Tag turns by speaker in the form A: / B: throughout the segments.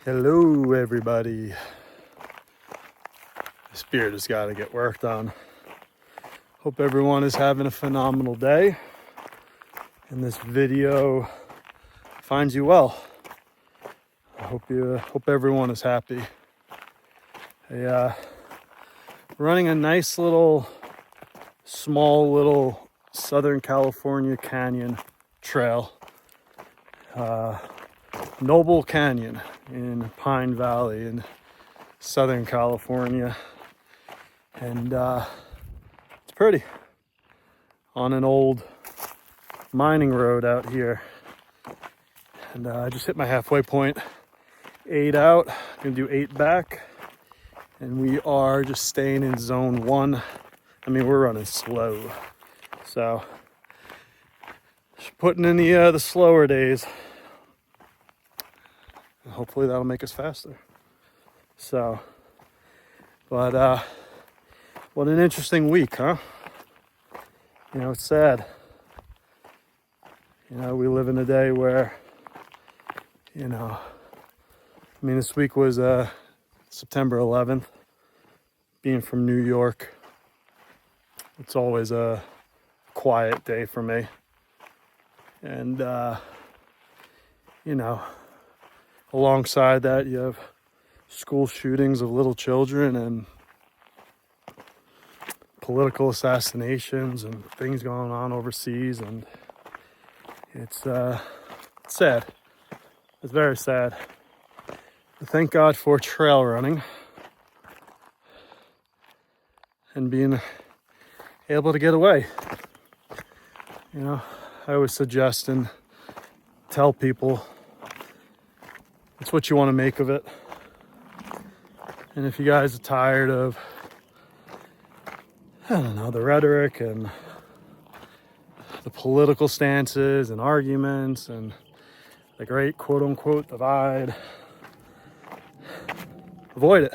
A: Hello everybody. This beard has got to get worked on. Hope everyone is having a phenomenal day and this video finds you well. I hope everyone is happy. Running a nice small little Southern California canyon trail. Noble Canyon in Pine Valley in Southern California, and it's pretty, on an old mining road out here. And I just hit my halfway point, 8 out, gonna do 8 back, and we are just staying in zone 1. I mean, we're running slow, so just putting in the slower days. Hopefully that'll make us faster. So, but what an interesting week, huh? You know, it's sad. You know, we live in a day where, this week was September 11th. Being from New York, it's always a quiet day for me. And, alongside that, you have school shootings of little children and political assassinations and things going on overseas, and it's sad. It's very sad. But thank God for trail running and being able to get away. I always suggest and tell people it's what you want to make of it. And if you guys are tired of, the rhetoric and the political stances and arguments and the great quote unquote divide, avoid it.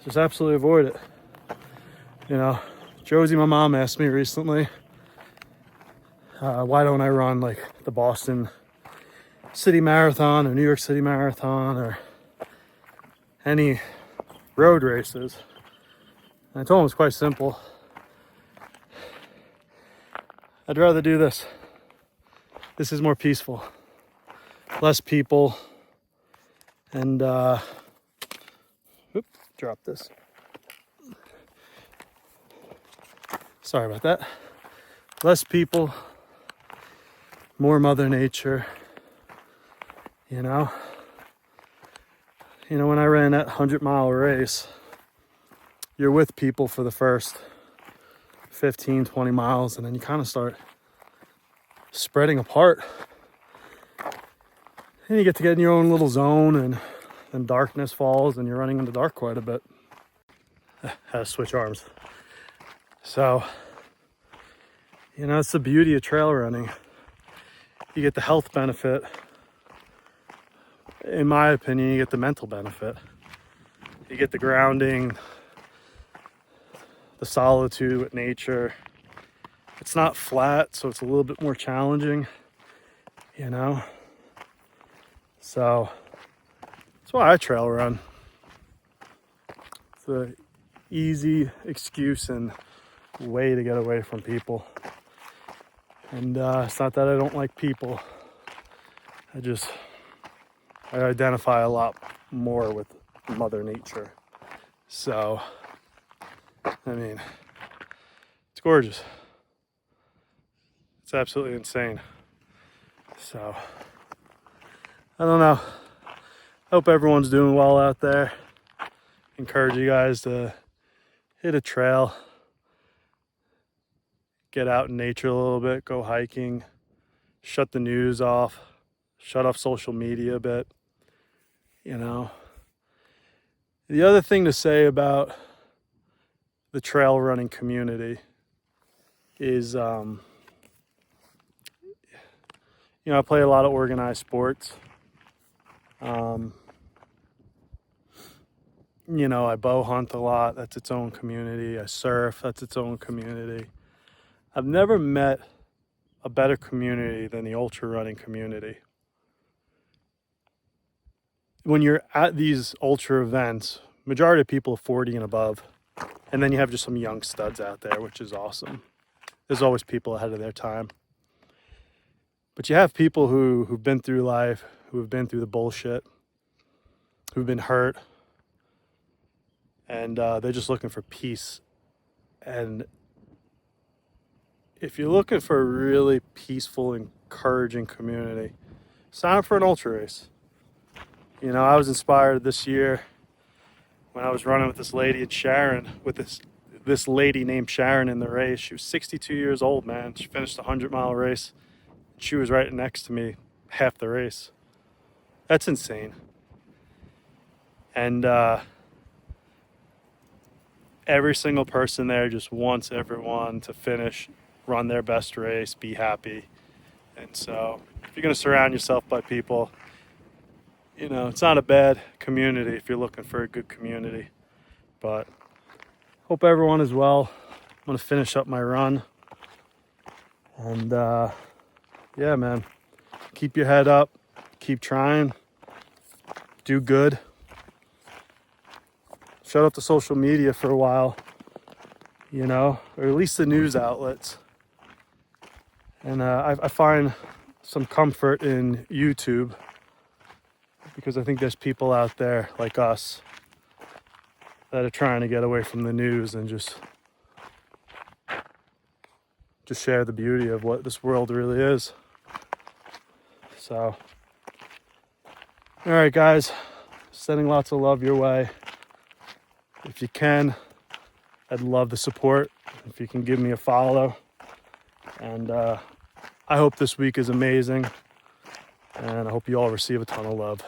A: Just absolutely avoid it. Josie, my mom, asked me recently, why don't I run like the Boston City Marathon or New York City Marathon or any road races. And I told him it's quite simple. I'd rather do this. This is more peaceful, less people, and drop this. Sorry about that. Less people, more Mother Nature. When I ran that 100-mile race, you're with people for the first 15, 20 miles, and then you kind of start spreading apart. And you get in your own little zone, and then darkness falls, and you're running in the dark quite a bit. I had to switch arms. So, it's the beauty of trail running. You get the health benefit. In my opinion, you get the mental benefit. You get the grounding, the solitude with nature. It's not flat, so it's a little bit more challenging, So that's why I trail run. It's an easy excuse and way to get away from people. And it's not that I don't like people. I identify a lot more with Mother Nature. So, it's gorgeous. It's absolutely insane. So, I don't know. I hope everyone's doing well out there. Encourage you guys to hit a trail. Get out in nature a little bit. Go hiking. Shut the news off. Shut off social media a bit. The other thing to say about the trail running community is, I play a lot of organized sports. I bow hunt a lot. That's its own community. I surf. That's its own community. I've never met a better community than the ultra running community. when you're at these ultra events, majority of people are 40 and above. And then you have just some young studs out there, which is awesome. There's always people ahead of their time. But you have people who've been through life, who have been through the bullshit, who've been hurt, and they're just looking for peace. And if you're looking for a really peaceful, encouraging community, sign up for an ultra race. You know, I was inspired this year when I was running with this lady in Sharon, with this lady named Sharon in the race. She was 62 years old, man. She finished a 100-mile race. She was right next to me half the race. That's insane. And every single person there just wants everyone to finish, run their best race, be happy. And so if you're going to surround yourself by people, you know, it's not a bad community if you're looking for a good community. But hope everyone is well. I'm going to finish up my run. And yeah, man, keep your head up, keep trying, do good. Shut up the social media for a while, you know, or at least the news outlets. And I find some comfort in YouTube, because I think there's people out there like us that are trying to get away from the news and just share the beauty of what this world really is. So, all right, guys, sending lots of love your way. If you can, I'd love the support. If you can give me a follow. And I hope this week is amazing. And I hope you all receive a ton of love.